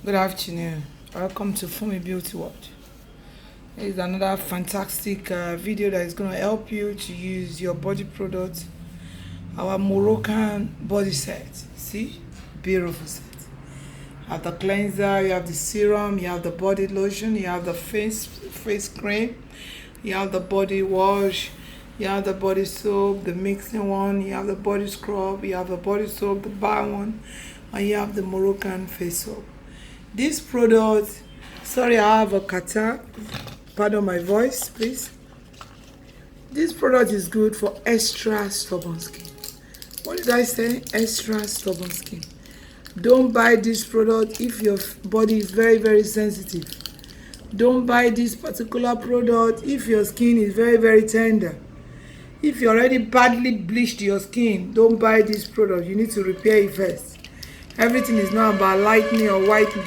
Good afternoon. Welcome to Fumi Beauty World. This is another fantastic video that is going to help you to use your body product, our Moroccan body set. See, beautiful set. You have the cleanser, you have the serum, you have the body lotion, you have the face cream, you have the body wash, you have the body soap, the mixing one, you have the body scrub, you have the body soap, the bar one, and you have the Moroccan face soap. This product, sorry, I have a catarrh, pardon my voice, please. This product is good for extra stubborn skin. What did I say? Extra stubborn skin. Don't buy this product if your body is very, very sensitive. Don't buy this particular product if your skin is very, very tender. If you already badly bleached your skin, don't buy this product. You need to repair it first. Everything is not about lightening or whitening.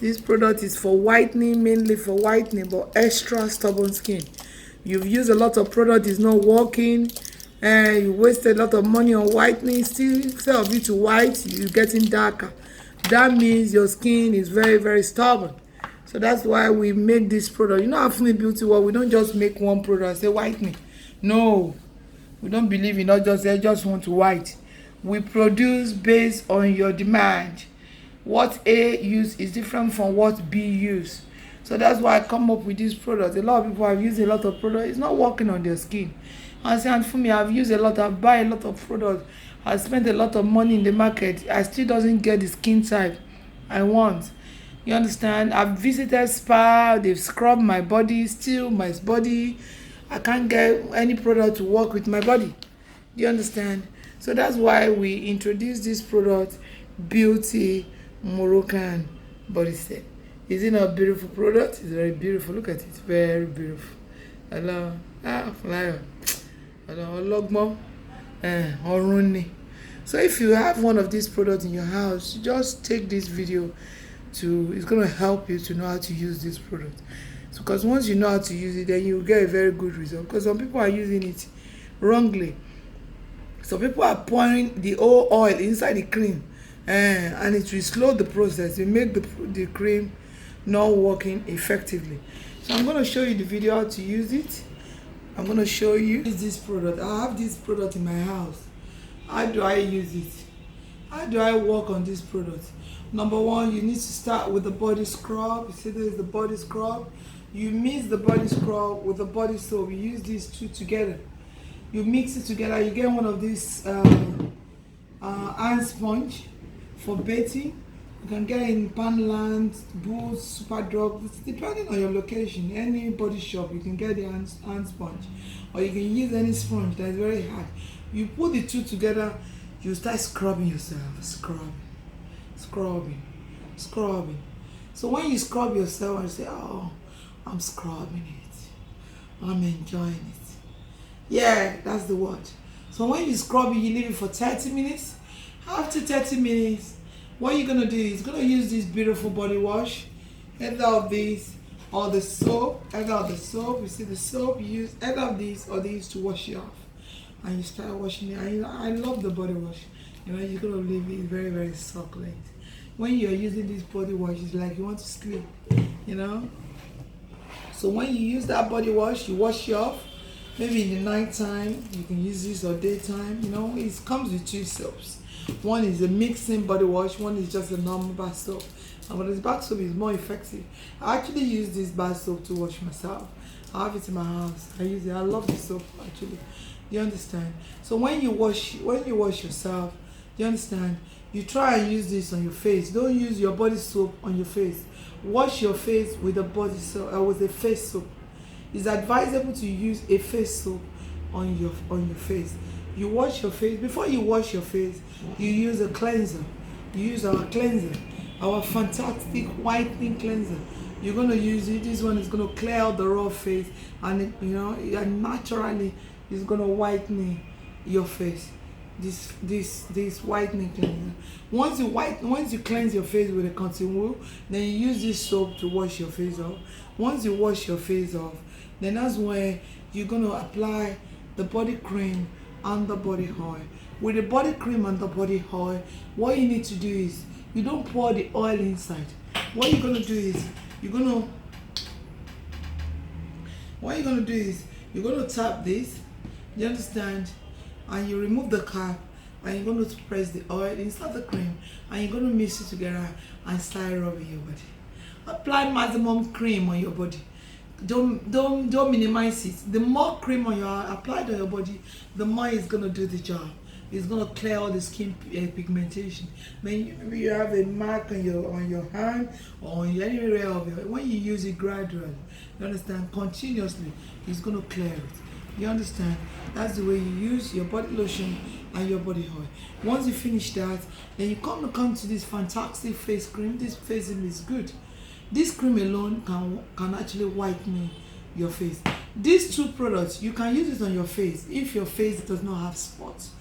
This product is for whitening, mainly for whitening, but extra stubborn skin. You've used a lot of product, it's not working, and you wasted a lot of money on whitening. Still, instead of you to white, you're getting darker. That means your skin is very, very stubborn. So that's why we make this product. You know, at Fumi Beauty World, we don't just make one product and say whitening. No, we don't believe in not just say just want to white. We produce based on your demand. What A use is different from what B use. So that's why I come up with this product. A lot of people have used a lot of product. It's not working on their skin. And for me, I've used a lot, I've buy a lot of product. I spent a lot of money in the market. I still doesn't get the skin type I want. You understand? I've visited spa, they've scrubbed my body, still my body. I can't get any product to work with my body. Do you understand? So that's why we introduced this product, Beauty Moroccan body set. Is it not a beautiful product? It's very beautiful. Look at it. Very beautiful. Hello. Flyer. Hello. Logmo. Oruni. So if you have one of these products in your house, just take this video it's going to help you to know how to use this product. So, because once you know how to use it, then you get a very good result. Because some people are using it wrongly. So people are pouring the oil inside the cream, and it will slow the process. It make the cream not working effectively. So I'm going to show you the video how to use it. I'm going to show you this product. I have this product in my house. How do I use it? How do I work on this product? Number one, you need to start with the body scrub. You see, this is the body scrub. You mix the body scrub with the body soap. You use these two together. You mix it together. You get one of these hand sponge for bathing. You can get in Panland, Boots, Superdrug, depending on your location. Any body shop, you can get the hand sponge, or you can use any sponge that is very hard. You put the two together. You start scrubbing yourself, scrubbing. So when you scrub yourself, you say, "Oh, I'm scrubbing it. I'm enjoying it." Yeah, that's the word. So when you scrub it, you leave it for 30 minutes. After 30 minutes, what you're going to do is going to use this beautiful body wash, either of these or the soap. Either of the soap, you see the soap, you use either of these or these to wash it off. And you start washing it. I love the body wash. You know, you're going to leave it very, very succulent. When you're using this body wash, it's like you want to sleep, you know. So when you use that body wash, you wash it off. Maybe in the night time, you can use this, or daytime. You know, it comes with two soaps. One is a mixing body wash. One is just a normal bar soap. But this bar soap is more effective. I actually use this bar soap to wash myself. I have it in my house. I use it. I love the soap actually. Do you understand? So when you wash yourself, do you understand? You try and use this on your face. Don't use your body soap on your face. Wash your face with a body soap or with a face soap. It's advisable to use a face soap on your face. You wash your face. Before you wash your face, you use a cleanser. You use our cleanser, our fantastic whitening cleanser. You're going to use it. This one is going to clear out the raw face, and and naturally it's going to whiten your face. This whitening cleanser. Once you cleanse your face with a cotton wool, then you use this soap to wash your face off. Once you wash your face off, then that's when you're going to apply the body cream and the body oil. With the body cream and the body oil, what you need to do is You don't pour the oil inside. What you're gonna do is you're gonna what you're gonna do is you're gonna tap this, you understand, and you remove the cap, and you're going to press the oil inside the cream, and you're going to mix it together and start rubbing your body. Apply maximum cream on your body. Don't minimize it. The more cream on your applied on your body, the more it's going to do the job. It's going to clear all the skin pigmentation. When you have a mark on your hand or on anywhere of your, when you use it gradually, you understand, continuously, it's going to clear it. You understand? That's the way you use your body lotion and your body oil. Once you finish that, then you come to this fantastic face cream. This face cream is good. This cream alone can actually whiten your face. These two products, you can use it on your face if your face does not have spots.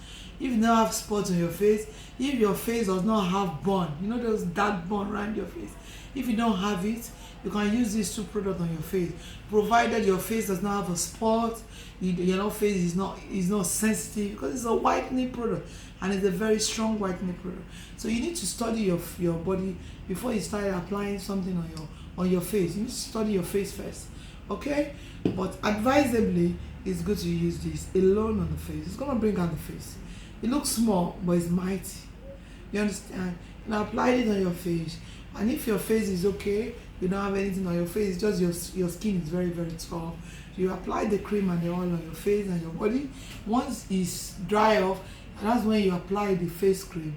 If you don't have spots on your face, if your face does not have burn, you know those dark burn around your face. If you don't have it, you can use these two products on your face, provided your face does not have a spot, your face is not sensitive, because it's a whitening product and it's a very strong whitening product. So you need to study your body before you start applying something on your face. You need to study your face first, okay? But advisably, it's good to use this alone on the face. It's gonna bring out the face. It looks small, but it's mighty. You understand? Now apply it on your face, and if your face is okay, you don't have anything on your face, just your skin is very, very tall. You apply the cream and the oil on your face and your body. Once it's dry off, that's when you apply the face cream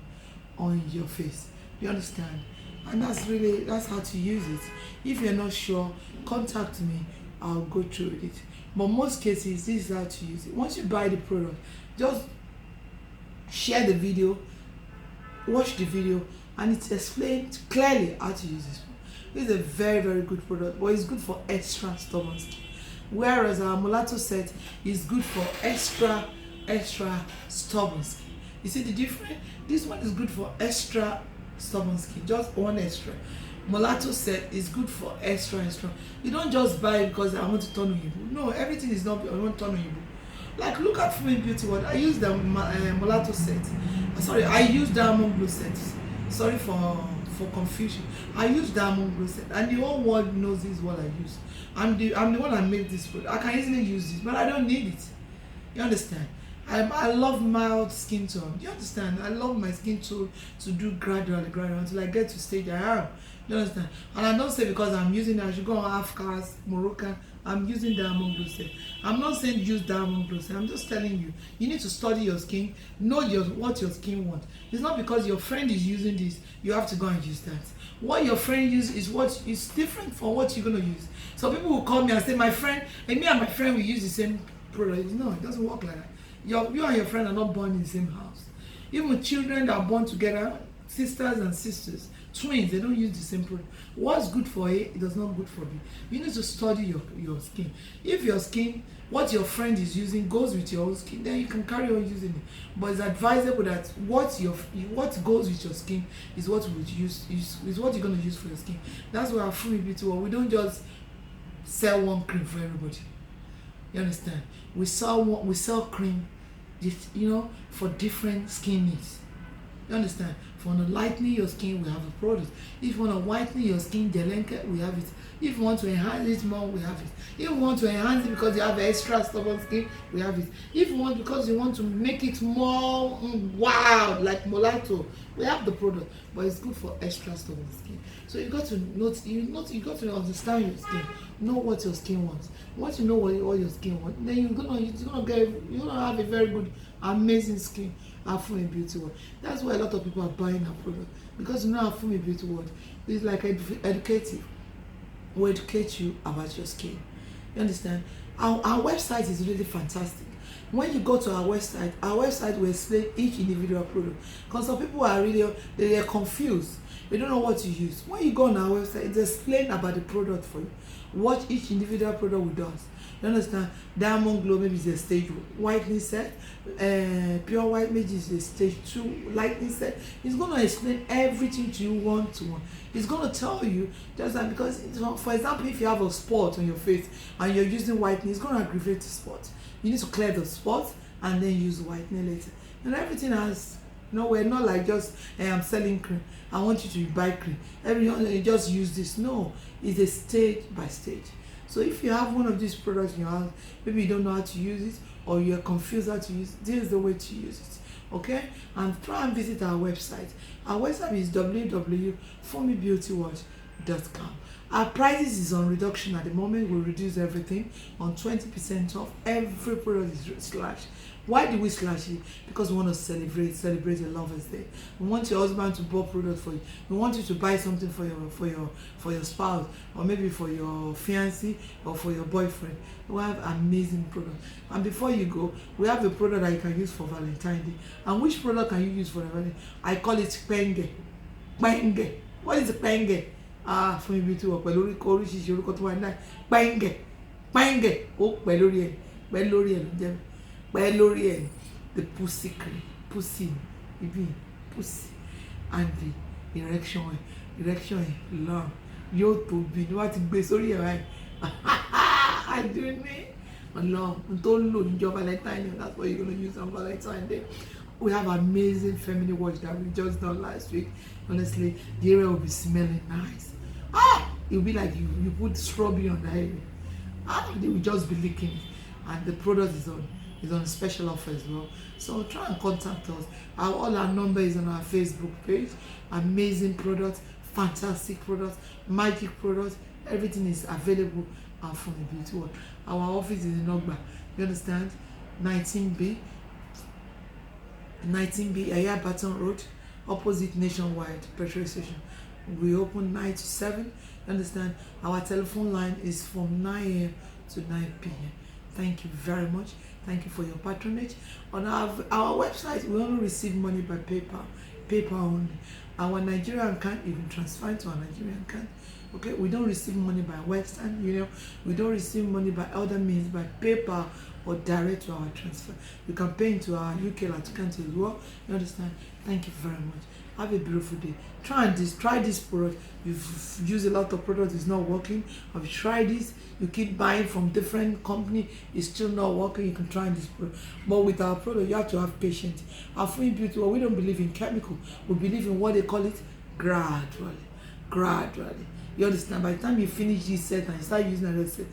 on your face. You understand? And that's how to use it. If you're not sure, contact me. I'll go through it. But most cases, this is how to use it. Once you buy the product, just share the video, watch the video, and it's explained clearly how to use this. This is a very, very good product, but it's good for extra stubborn skin. Whereas our mulatto set is good for extra stubborn skin. You see the difference? This one is good for extra stubborn skin, just one extra. Mulatto set is good for extra. You don't just buy it because I want to turn on you. No, everything is not I want to turn on you. Like, look at Fumi Beauty World. I use the mulatto set. Sorry, I use diamond blue set. Sorry for confusion. I use diamond blue set, and the whole world knows this is what I use. I'm the one that made this product. I can easily use this, but I don't need it. You understand? I love mild skin tone. You understand? I love my skin tone to do gradually until I get to stage I am. You understand? And I don't say because I'm using it, I should go on half-cast Moroccan. I'm using diamond blue set. I'm not saying use diamond blue set. I'm just telling you, you need to study your skin, know what your skin wants. It's not because your friend is using this, you have to go and use that. What your friend uses is what is different from what you're gonna use. So people will call me and say, my friend, and me and my friend will use the same product. No, it doesn't work like that. You and your friend are not born in the same house. Even children that are born together, sisters and sisters, twins, they don't use the same product. What's good for A, it does not good for B. You need to study your skin. If your skin, what your friend is using goes with your own skin, then you can carry on using it. But it's advisable that what goes with your skin is what we use is what you're going to use for your skin. That's why our Fumi Beauty World, we don't just sell one cream for everybody. You understand? We sell cream, for different skin needs. You understand? If you want to lighten your skin, we have a product. If you want to whiten your skin, Delenke, we have it. If you want to enhance it more, we have it. If you want to enhance it because you have extra stubborn skin, we have it. If you want because you want to make it more wild, like mulatto, we have the product. But it's good for extra stubborn skin. So you got to you got to understand your skin, know what your skin wants. Once you know what your skin wants, then you're gonna have a very good, amazing skin. Our Fumi Beauty World. That's why a lot of people are buying our product, because you know our Fumi Beauty World is like educative. We educate you about your skin. You understand? Our website is really fantastic. When you go to our website will explain each individual product. Because some people are they're confused. They don't know what to use. When you go on our website, it's explain about the product for you. What each individual product does. You understand? Diamond Glow maybe is a stage whitening set. Pure White Magic is a stage 2 lightning set. It's going to explain everything to you one to one. It's going to tell you just that, because for example, if you have a spot on your face and you're using whitening, it's going to aggravate the spot. You need to clear the spot and then use whitening later. And everything has No, we're not like just I'm selling cream. I want you to buy cream. Everyone you just use this. No, it's a stage by stage. So if you have one of these products in your house, maybe you don't know how to use it or you're confused how to use it, this is the way to use it. Okay? And try and visit our website. Our website is www.fomibeautyworld.com. Our prices is on reduction at the moment. We reduce everything on 20% off. Every product is slashed. Why do we slash it? Because we want to celebrate a Lovers Day. We want your husband to buy product for you. We want you to buy something for your spouse, or maybe for your fiancé or for your boyfriend. We have amazing products. And before you go, we have a product that you can use for Valentine's Day. And which product can you use for Valentine's Day? I call it penge. Penge. What is penge? Fún ibi tí wọ́n pẹ̀lú oríṣiríṣi orúkọ tó wà ní penge. Penge. Ó pẹ̀lú orí ẹ̀. Pẹ̀lú orí ẹ̀ ló jẹ́. Pẹ̀lú orí ẹ̀. The pussy cream. Pussy. Ibi. Pussy. And the erection. Erection long. Yóò tóbi ní wọ́n ti gbé sórí ẹ̀ báyìí. Àdúní. Ọlọ́run tó ń lò níjọ́ Valentine Day. That's what you're going to use on Valentine Day. We have amazing family watch that we just done last week. Honestly, the area will be smelling nice. It'll be like you put strawberry on the area. They will just be licking it. And the product is on special offer as well. So try and contact us. All our number is on our Facebook page. Amazing products, fantastic products, magic products. Everything is available from the Beauty World. Our office is in Ogba. You understand? 19B, Aya Baton Road, opposite Nationwide petrol station. We open 9 to 7. You understand? Our telephone line is from 9 a.m. to 9 p.m. Thank you very much. Thank you for your patronage. On our website, we only receive money by PayPal. PayPal only. Our Nigerian account, you can transfer to our Nigerian account. Okay, we don't receive money by Western Union. We don't receive money by other means, by PayPal or direct to our transfer. You can pay into our UK account as well. You understand? Thank you very much. Have a beautiful day. Try this product. You've used a lot of products, it's not working. Have you tried this? You keep buying from different company, it's still not working. You can try this product. But with our product, you have to have patience. Our Free Beauty, well, we don't believe in chemical. We believe in what they call it gradually. You understand? By the time you finish this set and you start using another set,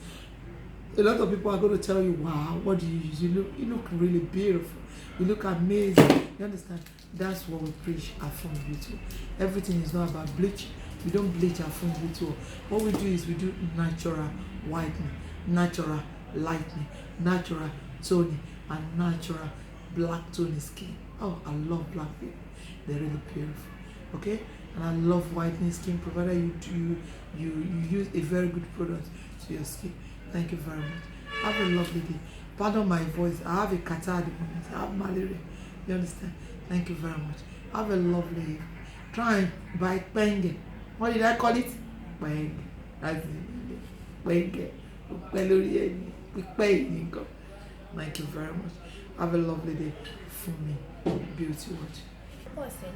a lot of people are going to tell you, wow, what do you use? You look really beautiful. You look amazing. You understand? That's what we preach at Fun Beauty. Everything is not about bleach. We don't bleach our Fun Beauty. What we do is we do natural whitening, natural lightening, natural toning, and natural black toning skin. Oh, I love black people. They're really beautiful. Okay? And I love whitening skin, provided you use a very good product to your skin. Thank you very much. Have a lovely day. Pardon my voice. I have a catarrh at the moment. I have malaria. You understand? Thank you very much. Have a lovely day. Try and buy penge. What did I call it? Penge. That's it. Penge. Thank you very much. Have a lovely day. For me, Beauty Watch. What's it?